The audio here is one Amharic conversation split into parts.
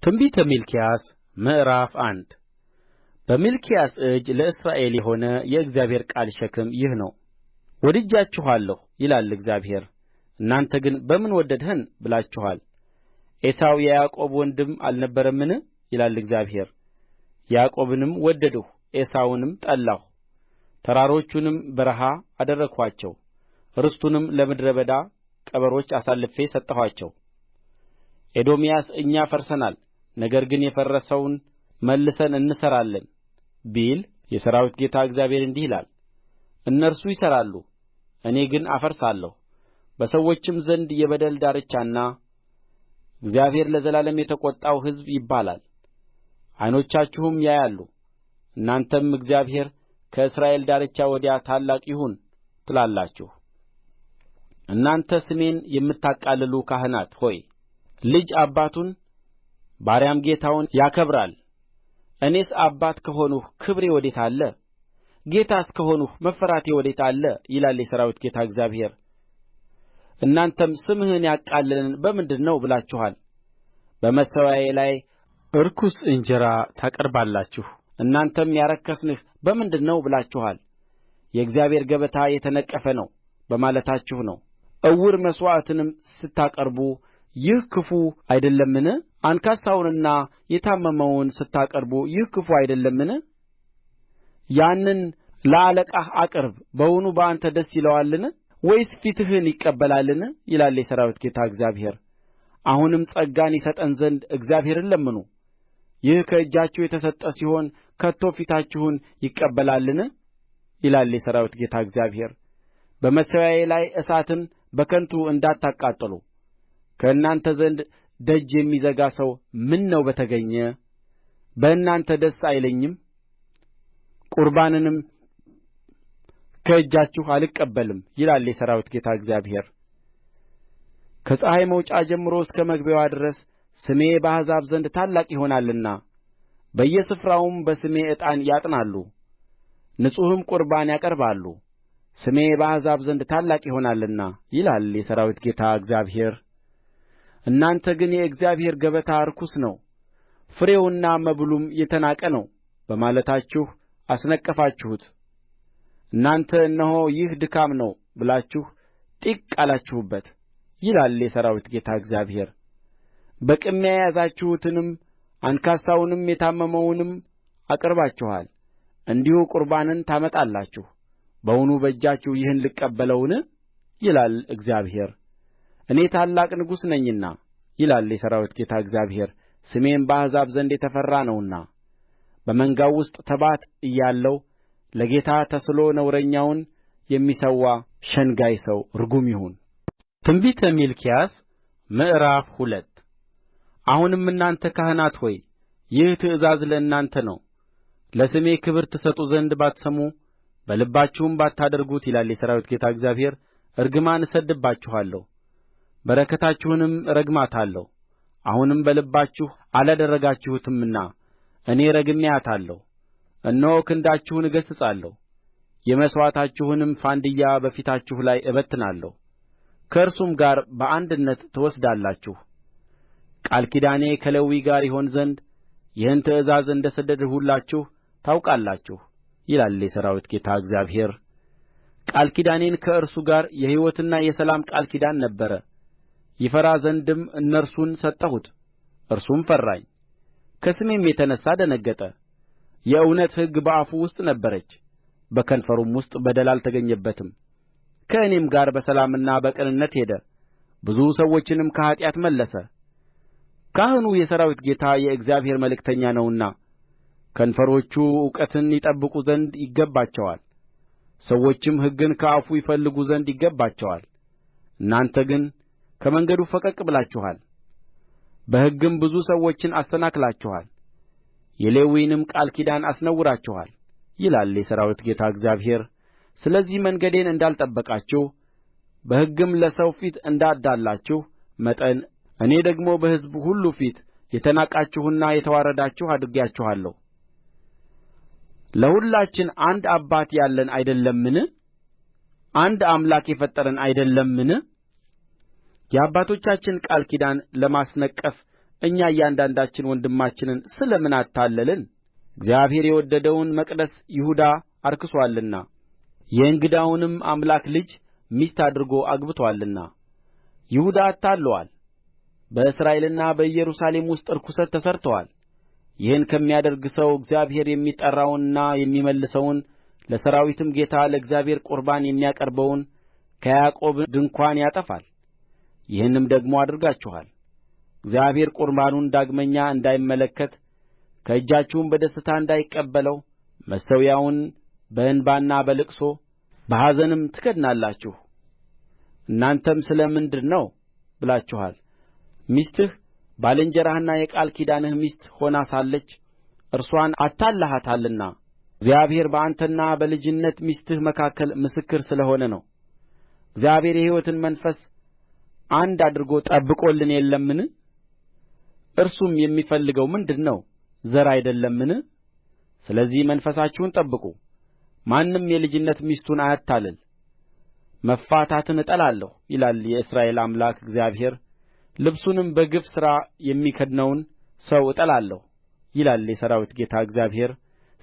ትንቢተ ሚልክያ ምዕራፍ አንድ በሚልክያስ እጅ ለእስራኤል የሆነ የእግዚአብሔር ቃል ሸክም ይህ ነው። ወድጃችኋለሁ ይላል እግዚአብሔር፣ እናንተ ግን በምን ወደድኸን ብላችኋል። ዔሳው የያዕቆብ ወንድም አልነበረምን? ይላል እግዚአብሔር። ያዕቆብንም ወደድሁ ዔሳውንም ጠላሁ። ተራሮቹንም በረሃ አደረግኋቸው፣ ርስቱንም ለምድረ በዳ ቀበሮች አሳልፌ ሰጠኋቸው። ኤዶምያስ እኛ ፈርሰናል፣ ነገር ግን የፈረሰውን መልሰን እንሠራለን ቢል የሠራዊት ጌታ እግዚአብሔር እንዲህ ይላል፣ እነርሱ ይሠራሉ፣ እኔ ግን አፈርሳለሁ። በሰዎችም ዘንድ የበደል ዳርቻና እግዚአብሔር ለዘላለም የተቈጣው ሕዝብ ይባላል። ዓይኖቻችሁም ያያሉ፣ እናንተም እግዚአብሔር ከእስራኤል ዳርቻ ወዲያ ታላቅ ይሁን ትላላችሁ። እናንተ ስሜን የምታቃልሉ ካህናት ሆይ፣ ልጅ አባቱን ባሪያም ጌታውን ያከብራል። እኔስ አባት ከሆንሁ ክብሬ ወዴት አለ? ጌታስ ከሆንሁ መፈራቴ ወዴት አለ? ይላል የሠራዊት ጌታ እግዚአብሔር። እናንተም ስምህን ያቃለልን በምንድር ነው ብላችኋል። በመሠዊያዬ ላይ ርኩስ እንጀራ ታቀርባላችሁ። እናንተም ያረከስንህ በምንድር ነው ብላችኋል። የእግዚአብሔር ገበታ የተነቀፈ ነው በማለታችሁ ነው። ዕውር መሥዋዕትንም ስታቀርቡ ይህ ክፉ አይደለምን? አንካሳውንና የታመመውን ስታቀርቡ ይህ ክፉ አይደለምን? ያንን ለአለቃህ አቅርብ፣ በውኑ በአንተ ደስ ይለዋልን? ወይስ ፊትህን ይቀበላልን? ይላል የሠራዊት ጌታ እግዚአብሔር። አሁንም ጸጋን ይሰጠን ዘንድ እግዚአብሔርን ለምኑ። ይህ ከእጃችሁ የተሰጠ ሲሆን ከቶ ፊታችሁን ይቀበላልን? ይላል የሠራዊት ጌታ እግዚአብሔር። በመሠዊያዬ ላይ እሳትን በከንቱ እንዳታቃጥሉ ከእናንተ ዘንድ ደጅ የሚዘጋ ሰው ምነው በተገኘ! በእናንተ ደስ አይለኝም፣ ቍርባንንም ከእጃችሁ አልቀበልም ይላል የሠራዊት ጌታ እግዚአብሔር። ከፀሐይ መውጫ ጀምሮ እስከ መግቢያዋ ድረስ ስሜ በአሕዛብ ዘንድ ታላቅ ይሆናልና በየስፍራውም በስሜ ዕጣን ያጥናሉ፣ ንጹሕም ቍርባን ያቀርባሉ። ስሜ በአሕዛብ ዘንድ ታላቅ ይሆናልና ይላል የሠራዊት ጌታ እግዚአብሔር። እናንተ ግን የእግዚአብሔር ገበታ ርኩስ ነው፣ ፍሬውና መብሉም የተናቀ ነው በማለታችሁ አስነቀፋችሁት። እናንተ እነሆ ይህ ድካም ነው ብላችሁ ጢቅ አላችሁበት ይላል የሠራዊት ጌታ እግዚአብሔር። በቅሚያ የያዛችሁትንም አንካሳውንም የታመመውንም አቅርባችኋል። እንዲሁ ቍርባንን ታመጣላችሁ። በውኑ በእጃችሁ ይህን ልቀበለውን? ይላል እግዚአብሔር። እኔ ታላቅ ንጉሥ ነኝና ይላል የሠራዊት ጌታ እግዚአብሔር፣ ስሜም በአሕዛብ ዘንድ የተፈራ ነውና። በመንጋው ውስጥ ተባት እያለው ለጌታ ተስሎ ነውረኛውን የሚሠዋ ሸንጋይ ሰው ርጉም ይሁን። ትንቢተ ሚልክያስ ምዕራፍ 2 አሁንም እናንተ ካህናት ሆይ ይህ ትእዛዝ ለእናንተ ነው። ለስሜ ክብር ትሰጡ ዘንድ ባትሰሙ በልባችሁም ባታደርጉት ይላል የሠራዊት ጌታ እግዚአብሔር፣ እርግማን እሰድድባችኋለሁ፣ በረከታችሁንም እረግማታለሁ። አሁንም በልባችሁ አላደረጋችሁትምና እኔ ረግሜአታለሁ። እነሆ ክንዳችሁን እገሥጻለሁ፣ የመሥዋዕታችሁንም ፋንድያ በፊታችሁ ላይ እበትናለሁ፣ ከእርሱም ጋር በአንድነት ትወስዳላችሁ። ቃል ኪዳኔ ከሌዊ ጋር ይሆን ዘንድ ይህን ትእዛዝ እንደ ሰደድሁላችሁ ታውቃላችሁ ይላል የሠራዊት ጌታ እግዚአብሔር። ቃል ኪዳኔን ከእርሱ ጋር የሕይወትና የሰላም ቃል ኪዳን ነበረ። ይፈራ ዘንድም እነርሱን ሰጠሁት፣ እርሱም ፈራኝ። ከስሜም የተነሣ ደነገጠ። የእውነት ሕግ በአፉ ውስጥ ነበረች፣ በከንፈሩም ውስጥ በደል አልተገኘበትም። ከእኔም ጋር በሰላምና በቅንነት ሄደ፣ ብዙ ሰዎችንም ከኃጢአት መለሰ። ካህኑ የሠራዊት ጌታ የእግዚአብሔር መልእክተኛ ነውና ከንፈሮቹ እውቀትን ይጠብቁ ዘንድ ይገባቸዋል፣ ሰዎችም ሕግን ከአፉ ይፈልጉ ዘንድ ይገባቸዋል። እናንተ ግን ከመንገዱ ፈቀቅ ብላችኋል፣ በሕግም ብዙ ሰዎችን አሰናክላችኋል፣ የሌዊንም ቃል ኪዳን አስነውራችኋል ይላል የሠራዊት ጌታ እግዚአብሔር። ስለዚህ መንገዴን እንዳልጠበቃችሁ በሕግም ለሰው ፊት እንዳዳላችሁ መጠን እኔ ደግሞ በሕዝብ ሁሉ ፊት የተናቃችሁና የተዋረዳችሁ አድርጌአችኋለሁ። ለሁላችን አንድ አባት ያለን አይደለምን? አንድ አምላክ የፈጠረን አይደለምን? የአባቶቻችን ቃል ኪዳን ለማስነቀፍ እኛ እያንዳንዳችን ወንድማችንን ስለ ምን አታለልን? እግዚአብሔር የወደደውን መቅደስ ይሁዳ አርክሶአልና የእንግዳውንም አምላክ ልጅ ሚስት አድርጎ አግብቶአልና። ይሁዳ አታልሎአል፣ በእስራኤልና በኢየሩሳሌም ውስጥ ርኵሰት ተሠርቶአል። ይህን ከሚያደርግ ሰው እግዚአብሔር የሚጠራውንና የሚመልሰውን ለሠራዊትም ጌታ ለእግዚአብሔር ቍርባን የሚያቀርበውን ከያዕቆብ ድንኳን ያጠፋል። ይህንም ደግሞ አድርጋችኋል። እግዚአብሔር ቍርባኑን ዳግመኛ እንዳይመለከት ከእጃችሁም በደስታ እንዳይቀበለው መሠዊያውን በእንባና በልቅሶ በኀዘንም ትከድናላችሁ። እናንተም ስለ ምንድር ነው ብላችኋል። ሚስትህ ባልንጀራህና የቃል ኪዳንህ ሚስት ሆና ሳለች እርስዋን አታልለሃታልና እግዚአብሔር በአንተና በልጅነት ሚስትህ መካከል ምስክር ስለ ሆነ ነው። እግዚአብሔር የሕይወትን መንፈስ አንድ አድርጎ ጠብቆልን የለምን? እርሱም የሚፈልገው ምንድር ነው? ዘር አይደለምን? ስለዚህ መንፈሳችሁን ጠብቁ። ማንም የልጅነት ሚስቱን አያታልል። መፋታትን እጠላለሁ ይላል የእስራኤል አምላክ እግዚአብሔር። ልብሱንም በግፍ ሥራ የሚከድነውን ሰው እጠላለሁ ይላል የሠራዊት ጌታ እግዚአብሔር።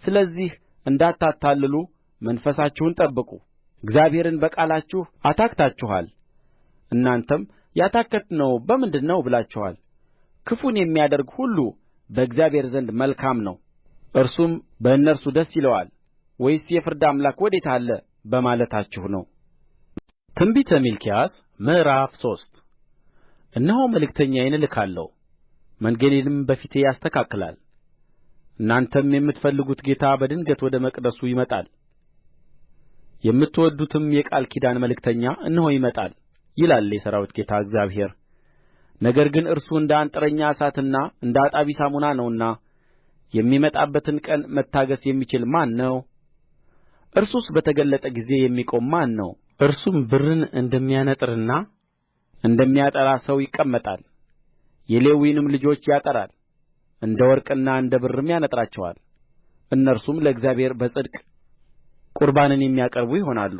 ስለዚህ እንዳታታልሉ መንፈሳችሁን ጠብቁ። እግዚአብሔርን በቃላችሁ አታክታችኋል። እናንተም ያታከትነው በምንድር ነው ብላችኋል። ክፉን የሚያደርግ ሁሉ በእግዚአብሔር ዘንድ መልካም ነው፣ እርሱም በእነርሱ ደስ ይለዋል። ወይስ የፍርድ አምላክ ወዴት አለ በማለታችሁ ነው። ትንቢተ ሚልክያ ምዕራፍ 3 እነሆ መልእክተኛዬን እልካለሁ፣ መንገዴንም በፊቴ ያስተካክላል። እናንተም የምትፈልጉት ጌታ በድንገት ወደ መቅደሱ ይመጣል፣ የምትወድዱትም የቃል ኪዳን መልእክተኛ እነሆ ይመጣል ይላል የሠራዊት ጌታ እግዚአብሔር። ነገር ግን እርሱ እንደ አንጥረኛ እሳትና እንደ አጣቢ ሳሙና ነውና የሚመጣበትን ቀን መታገሥ የሚችል ማን ነው? እርሱስ በተገለጠ ጊዜ የሚቆም ማን ነው? እርሱም ብርን እንደሚያነጥርና እንደሚያጠራ ሰው ይቀመጣል። የሌዊንም ልጆች ያጠራል፣ እንደ ወርቅና እንደ ብርም ያነጥራቸዋል። እነርሱም ለእግዚአብሔር በጽድቅ ቍርባንን የሚያቀርቡ ይሆናሉ።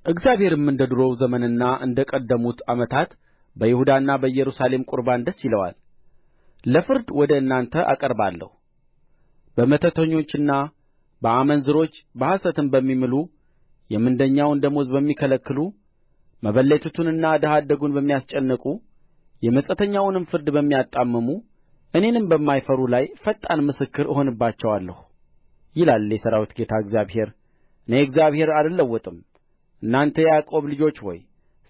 እግዚአብሔርም እንደ ዱሮው ዘመንና እንደ ቀደሙት ዓመታት በይሁዳና በኢየሩሳሌም ቍርባን ደስ ይለዋል። ለፍርድ ወደ እናንተ አቀርባለሁ። በመተተኞችና በአመንዝሮች በሐሰትም በሚምሉ የምንደኛውን ደመወዝ በሚከለክሉ መበለቲቱንና ድሀ አደጉን በሚያስጨንቁ የመጻተኛውንም ፍርድ በሚያጣምሙ እኔንም በማይፈሩ ላይ ፈጣን ምስክር እሆንባቸዋለሁ ይላል የሠራዊት ጌታ እግዚአብሔር። እኔ እግዚአብሔር አልለወጥም። እናንተ የያዕቆብ ልጆች ሆይ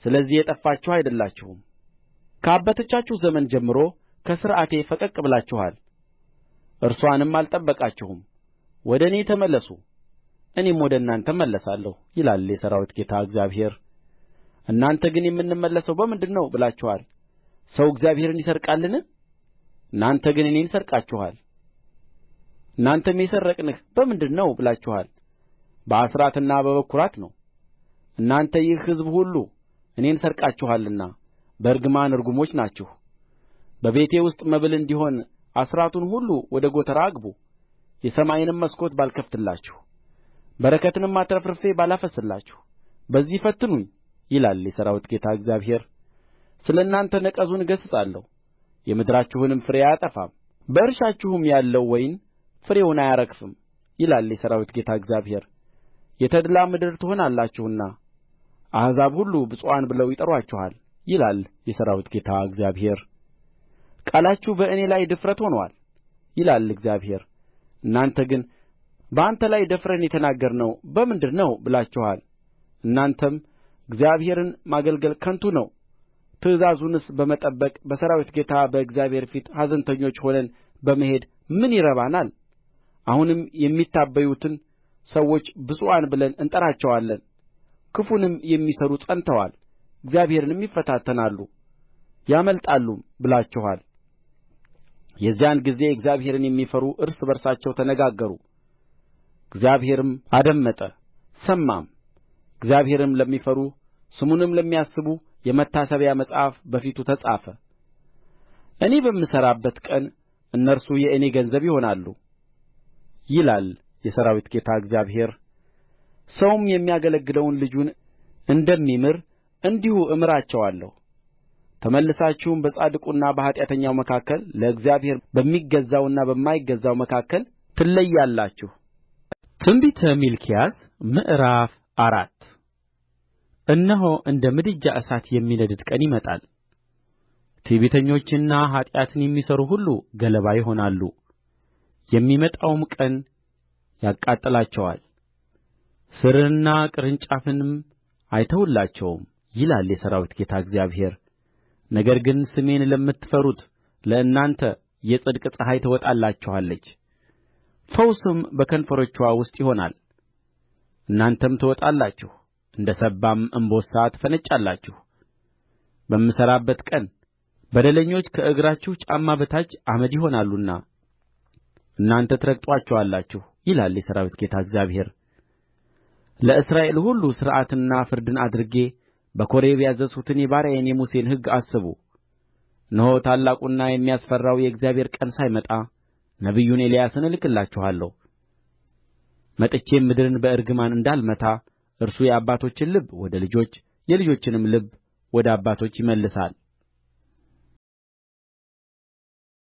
ስለዚህ የጠፋችሁ አይደላችሁም። ከአባቶቻችሁ ዘመን ጀምሮ ከሥርዓቴ ፈቀቅ ብላችኋል፣ እርስዋንም አልጠበቃችሁም። ወደ እኔ ተመለሱ፣ እኔም ወደ እናንተ እመለሳለሁ ይላል የሠራዊት ጌታ እግዚአብሔር። እናንተ ግን የምንመለሰው በምንድር ነው ብላችኋል። ሰው እግዚአብሔርን ይሰርቃልን? እናንተ ግን እኔን ሰርቃችኋል። እናንተም የሰረቅንህ በምንድር ነው ብላችኋል። በአሥራትና በበኵራት ነው። እናንተ ይህ ሕዝብ ሁሉ እኔን ሰርቃችኋልና በእርግማን ርጉሞች ናችሁ። በቤቴ ውስጥ መብል እንዲሆን አሥራቱን ሁሉ ወደ ጐተራ አግቡ። የሰማይንም መስኮት ባልከፍትላችሁ፣ በረከትንም አትረፍርፌ ባላፈስስላችሁ በዚህ ፈትኑኝ ይላል የሠራዊት ጌታ እግዚአብሔር። ስለ እናንተ ነቀዙን እገሥጻለሁ፣ የምድራችሁንም ፍሬ አያጠፋም። በእርሻችሁም ያለው ወይን ፍሬውን አያረግፍም ይላል የሠራዊት ጌታ እግዚአብሔር። የተድላ ምድር ትሆናላችሁና አሕዛብ ሁሉ ብፁዓን ብለው ይጠሩአችኋል ይላል የሠራዊት ጌታ እግዚአብሔር። ቃላችሁ በእኔ ላይ ድፍረት ሆኖአል ይላል እግዚአብሔር። እናንተ ግን በአንተ ላይ ደፍረን የተናገርነው በምንድር ነው ብላችኋል። እናንተም እግዚአብሔርን ማገልገል ከንቱ ነው፣ ትእዛዙንስ በመጠበቅ በሠራዊት ጌታ በእግዚአብሔር ፊት ኀዘንተኞች ሆነን በመሄድ ምን ይረባናል? አሁንም የሚታበዩትን ሰዎች ብፁዓን ብለን እንጠራቸዋለን። ክፉንም የሚሠሩ ጸንተዋል፣ እግዚአብሔርንም ይፈታተናሉ ያመልጣሉም ብላችኋል። የዚያን ጊዜ እግዚአብሔርን የሚፈሩ እርስ በርሳቸው ተነጋገሩ፣ እግዚአብሔርም አደመጠ ሰማም። እግዚአብሔርም ለሚፈሩ ስሙንም ለሚያስቡ የመታሰቢያ መጽሐፍ በፊቱ ተጻፈ። እኔ በምሠራበት ቀን እነርሱ የእኔ ገንዘብ ይሆናሉ ይላል የሠራዊት ጌታ እግዚአብሔር። ሰውም የሚያገለግለውን ልጁን እንደሚምር እንዲሁ እምራቸዋለሁ። ተመልሳችሁም በጻድቁና በኃጢአተኛው መካከል ለእግዚአብሔር በሚገዛውና በማይገዛው መካከል ትለያላችሁ። ትንቢተ ሚልክያ ምዕራፍ 4 እነሆ እንደ ምድጃ እሳት የሚነድድ ቀን ይመጣል። ትዕቢተኞችና ኃጢአትን የሚሠሩ ሁሉ ገለባ ይሆናሉ። የሚመጣውም ቀን ያቃጥላቸዋል፣ ሥርንና ቅርንጫፍንም አይተውላቸውም ይላል የሠራዊት ጌታ እግዚአብሔር። ነገር ግን ስሜን ለምትፈሩት ለእናንተ የጽድቅ ፀሐይ ትወጣላችኋለች፣ ፈውስም በከንፈሮችዋ ውስጥ ይሆናል። እናንተም ትወጣላችሁ፣ እንደ ሰባም እምቦሳ ትፈነጫላችሁ። በምሠራበት ቀን በደለኞች ከእግራችሁ ጫማ በታች አመድ ይሆናሉና እናንተ ትረግጡአቸዋላችሁ ይላል የሠራዊት ጌታ እግዚአብሔር። ለእስራኤል ሁሉ ሥርዓትንና ፍርድን አድርጌ በኮሬብ ያዘዝሁትን የባሪያዬን የሙሴን ሕግ አስቡ። እነሆ ታላቁና የሚያስፈራው የእግዚአብሔር ቀን ሳይመጣ ነቢዩን ኤልያስን እልክላችኋለሁ። መጥቼም ምድርን በእርግማን እንዳልመታ እርሱ የአባቶችን ልብ ወደ ልጆች የልጆችንም ልብ ወደ አባቶች ይመልሳል።